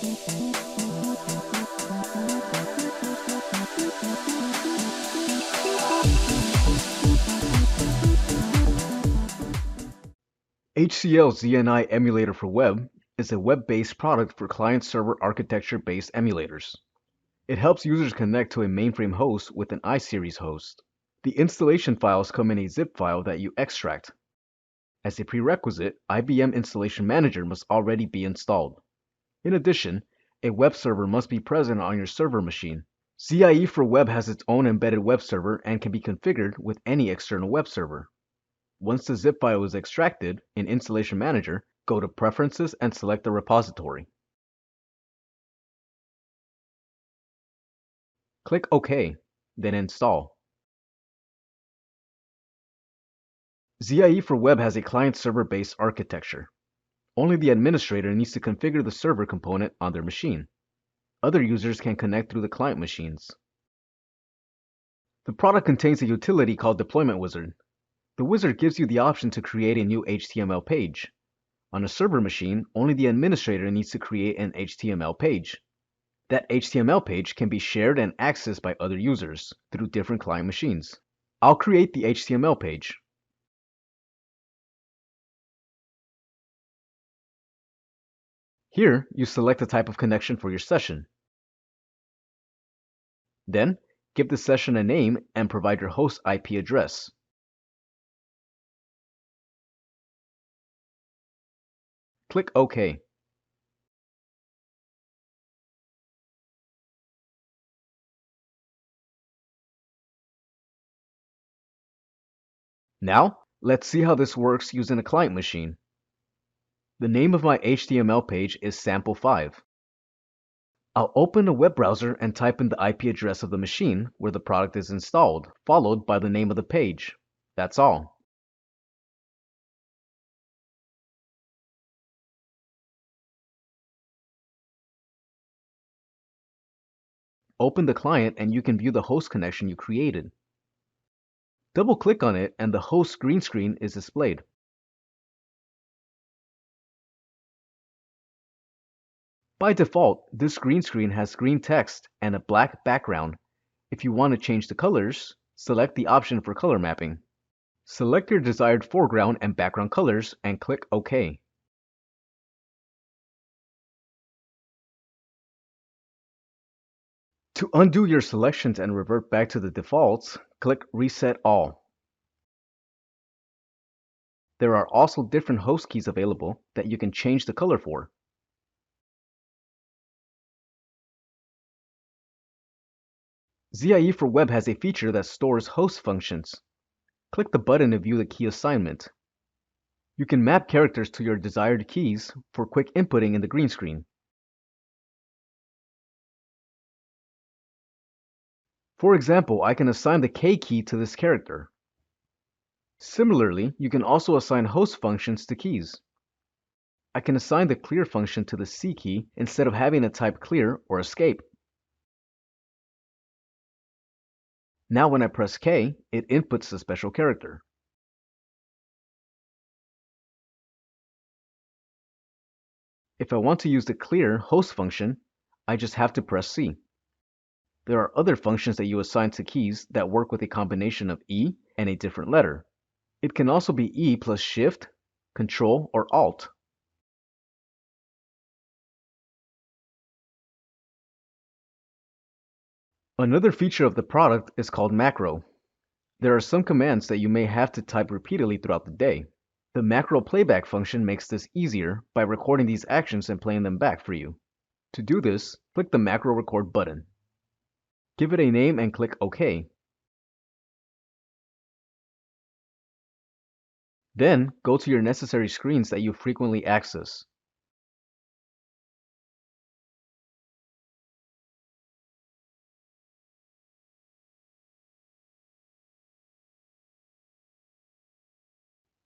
HCL ZNI Emulator for Web is a web-based product for client-server architecture-based emulators. It helps users connect to a mainframe host with an iSeries host. The installation files come in a zip file that you extract. As a prerequisite, IBM Installation Manager must already be installed. In addition, a web server must be present on your server machine. ZIE for Web has its own embedded web server and can be configured with any external web server. Once the zip file is extracted in Installation Manager, go to Preferences and select the repository. Click OK, then Install. ZIE for Web has a client-server-based architecture. Only the administrator needs to configure the server component on their machine. Other users can connect through the client machines. The product contains a utility called Deployment Wizard. The wizard gives you the option to create a new HTML page. On a server machine, only the administrator needs to create an HTML page. That HTML page can be shared and accessed by other users through different client machines. I'll create the HTML page. Here, you select the type of connection for your session. Then, give the session a name and provide your host IP address. Click OK. Now, let's see how this works using a client machine. The name of my HTML page is Sample5. I'll open a web browser and type in the IP address of the machine where the product is installed, followed by the name of the page. That's all. Open the client and you can view the host connection you created. Double-click on it and the host green screen is displayed. By default, this green screen has green text and a black background. If you want to change the colors, select the option for color mapping. Select your desired foreground and background colors and click OK. To undo your selections and revert back to the defaults, click Reset All. There are also different host keys available that you can change the color for. ZIE for Web has a feature that stores host functions. Click the button to view the key assignment. You can map characters to your desired keys for quick inputting in the green screen. For example, I can assign the K key to this character. Similarly, you can also assign host functions to keys. I can assign the clear function to the C key instead of having to type clear or escape. Now when I press K, it inputs the special character. If I want to use the clear host function, I just have to press C. There are other functions that you assign to keys that work with a combination of E and a different letter. It can also be E plus Shift, Control, or Alt. Another feature of the product is called macro. There are some commands that you may have to type repeatedly throughout the day. The macro playback function makes this easier by recording these actions and playing them back for you. To do this, click the macro record button. Give it a name and click OK. Then, go to your necessary screens that you frequently access.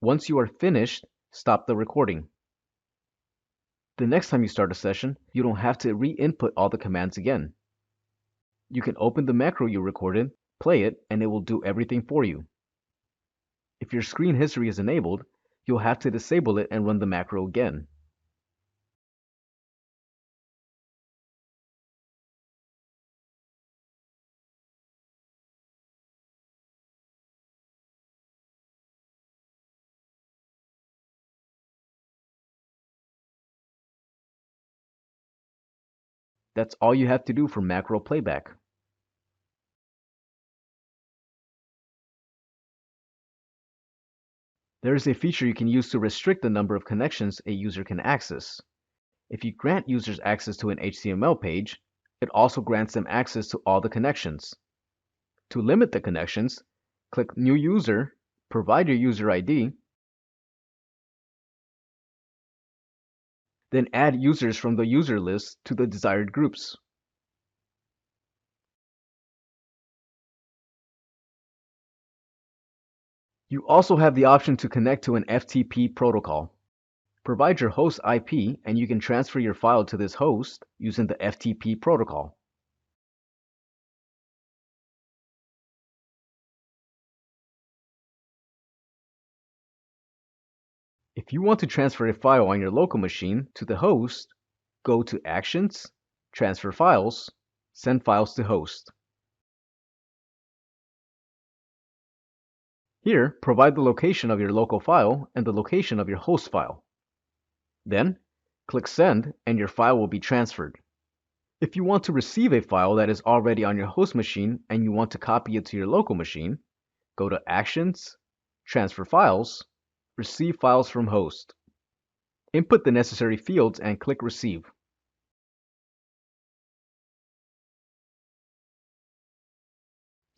Once you are finished, stop the recording. The next time you start a session, you don't have to re-input all the commands again. You can open the macro you recorded, play it, and it will do everything for you. If your screen history is enabled, you'll have to disable it and run the macro again. That's all you have to do for macro playback. There is a feature you can use to restrict the number of connections a user can access. If you grant users access to an HTML page, it also grants them access to all the connections. To limit the connections, click New User, provide your user ID, then add users from the user list to the desired groups. You also have the option to connect to an FTP protocol. Provide your host IP and you can transfer your file to this host using the FTP protocol. If you want to transfer a file on your local machine to the host, go to Actions, Transfer Files, Send Files to Host. Here, provide the location of your local file and the location of your host file. Then, click Send and your file will be transferred. If you want to receive a file that is already on your host machine and you want to copy it to your local machine, go to Actions, Transfer Files, Receive Files from Host. Input the necessary fields and click Receive.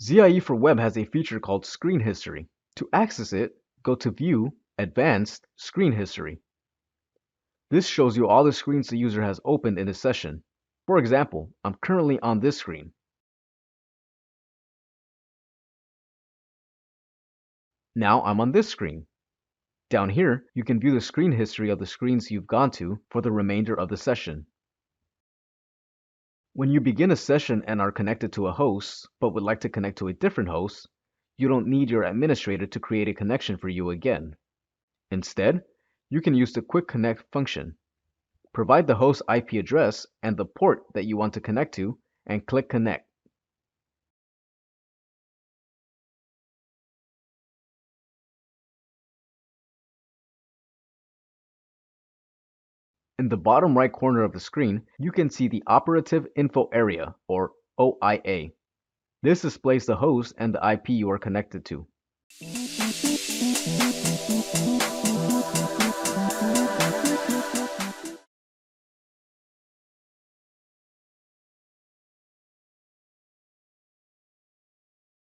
ZIE for Web has a feature called Screen History. To access it, go to View, Advanced, Screen History. This shows you all the screens the user has opened in a session. For example, I'm currently on this screen. Now I'm on this screen. Down here, you can view the screen history of the screens you've gone to for the remainder of the session. When you begin a session and are connected to a host, but would like to connect to a different host, you don't need your administrator to create a connection for you again. Instead, you can use the Quick Connect function. Provide the host IP address and the port that you want to connect to, and click Connect. In the bottom right corner of the screen, you can see the Operative Info Area, or OIA. This displays the host and the IP you are connected to.